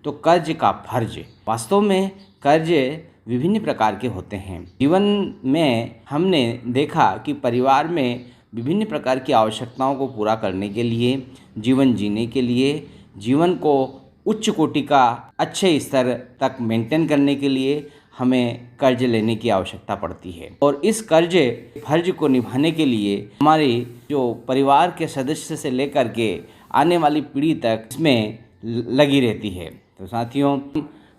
तो कर्ज का फर्ज। वास्तव में कर्ज विभिन्न प्रकार के होते हैं। जीवन में हमने देखा कि परिवार में विभिन्न प्रकार की आवश्यकताओं को पूरा करने के लिए, जीवन जीने के लिए, जीवन को उच्च कोटि का अच्छे स्तर तक मेंटेन करने के लिए हमें कर्ज लेने की आवश्यकता पड़ती है। और इस कर्ज फर्ज को निभाने के लिए हमारे जो परिवार के सदस्य से लेकर के आने वाली पीढ़ी तक इसमें लगी रहती है। तो साथियों,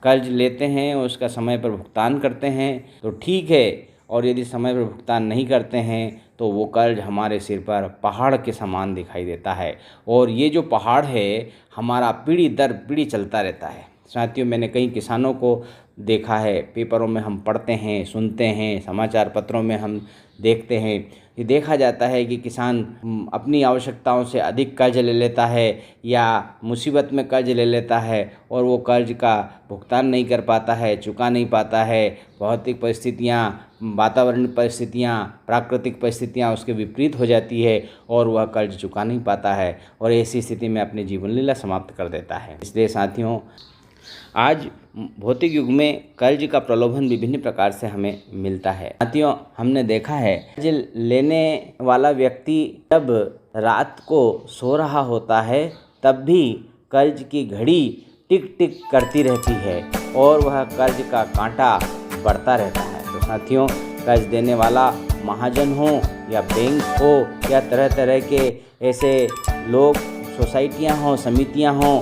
कर्ज लेते हैं और उसका समय पर भुगतान करते हैं तो ठीक है, और यदि समय पर भुगतान नहीं करते हैं तो वो कर्ज हमारे सिर पर पहाड़ के समान दिखाई देता है, और ये जो पहाड़ है हमारा पीढ़ी दर पीढ़ी चलता रहता है। साथियों, मैंने कई किसानों को देखा है, पेपरों में हम पढ़ते हैं, सुनते हैं, समाचार पत्रों में हम देखते हैं, ये देखा जाता है कि किसान अपनी आवश्यकताओं से अधिक कर्ज ले लेता है या मुसीबत में कर्ज ले लेता है और वो कर्ज का भुगतान नहीं कर पाता है, चुका नहीं पाता है। भौतिक परिस्थितियाँ, वातावरण परिस्थितियाँ, प्राकृतिक परिस्थितियाँ उसके विपरीत हो जाती है और वह कर्ज चुका नहीं पाता है और ऐसी स्थिति में अपनी जीवन लीला समाप्त कर देता है। इसलिए साथियों, आज भौतिक युग में कर्ज का प्रलोभन विभिन्न प्रकार से हमें मिलता है। साथियों, हमने देखा है कर्ज लेने वाला व्यक्ति जब रात को सो रहा होता है तब भी कर्ज की घड़ी टिक टिक करती रहती है और वह कर्ज का कांटा बढ़ता रहता है। तो साथियों, कर्ज देने वाला महाजन हो या बैंक हो या तरह तरह के ऐसे लोग, सोसाइटियाँ हों, समितियाँ हों,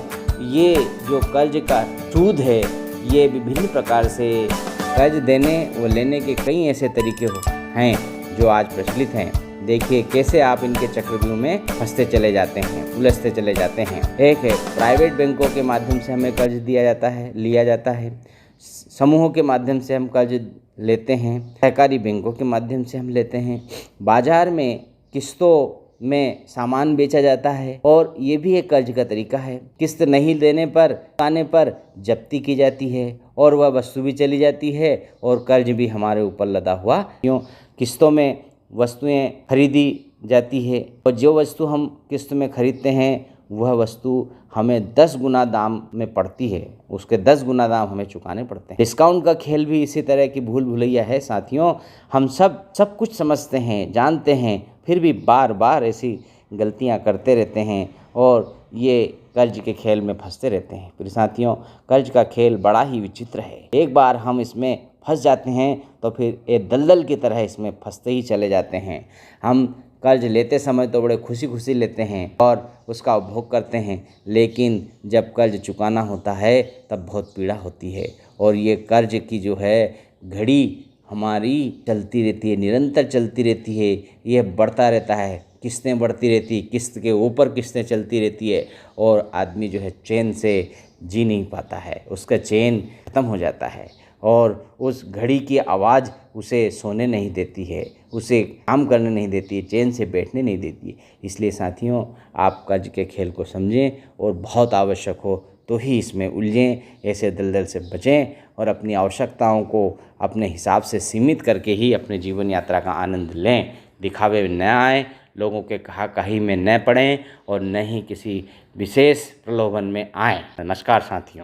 ये जो कर्ज का सूद है ये विभिन्न प्रकार से कर्ज देने व लेने के कई ऐसे तरीके हैं जो आज प्रचलित हैं। देखिए कैसे आप इनके चक्रव्यूह में फंसते चले जाते हैं, उलझते चले जाते हैं। एक है, प्राइवेट बैंकों के माध्यम से हमें कर्ज लिया जाता है। समूहों के माध्यम से हम कर्ज लेते हैं। सहकारी बैंकों के माध्यम से हम लेते हैं। बाजार में किस्तों में सामान बेचा जाता है और ये भी एक कर्ज का तरीका है। किस्त नहीं देने पर, आने पर जब्ती की जाती है और वह वस्तु भी चली जाती है और कर्ज भी हमारे ऊपर लदा हुआ। क्यों? किस्तों में वस्तुएं खरीदी जाती है और जो वस्तु हम किस्त में खरीदते हैं वह वस्तु हमें 10 गुना दाम में पड़ती है, उसके 10 गुना दाम हमें चुकाने पड़ते हैं। डिस्काउंट का खेल भी इसी तरह की भूल भुलैया है। साथियों, हम सब कुछ समझते हैं, जानते हैं, फिर भी बार बार ऐसी गलतियां करते रहते हैं और ये कर्ज के खेल में फंसते रहते हैं। फिर साथियों, कर्ज का खेल बड़ा ही विचित्र है। एक बार हम इसमें फंस जाते हैं तो फिर एक दलदल की तरह इसमें फंसते ही चले जाते हैं। हम कर्ज लेते समय तो बड़े खुशी खुशी लेते हैं और उसका उपभोग करते हैं, लेकिन जब कर्ज चुकाना होता है तब बहुत पीड़ा होती है और ये कर्ज की जो है घड़ी हमारी चलती रहती है, निरंतर चलती रहती है। यह बढ़ता रहता है, किस्तें बढ़ती रहती, किस्त के ऊपर किस्तें चलती रहती है और आदमी जो है चैन से जी नहीं पाता है, उसका चैन खत्म हो जाता है और उस घड़ी की आवाज़ उसे सोने नहीं देती है, उसे काम करने नहीं देती है, चैन से बैठने नहीं देती है। इसलिए साथियों, आप कर्ज के खेल को समझें और बहुत आवश्यक हो तो ही इसमें उलझें, ऐसे दलदल से बचें और अपनी आवश्यकताओं को अपने हिसाब से सीमित करके ही अपने जीवन यात्रा का आनंद लें। दिखावे में न आए, लोगों के कहा कही में न पड़ें और न ही किसी विशेष प्रलोभन में आएँ। नमस्कार साथियों।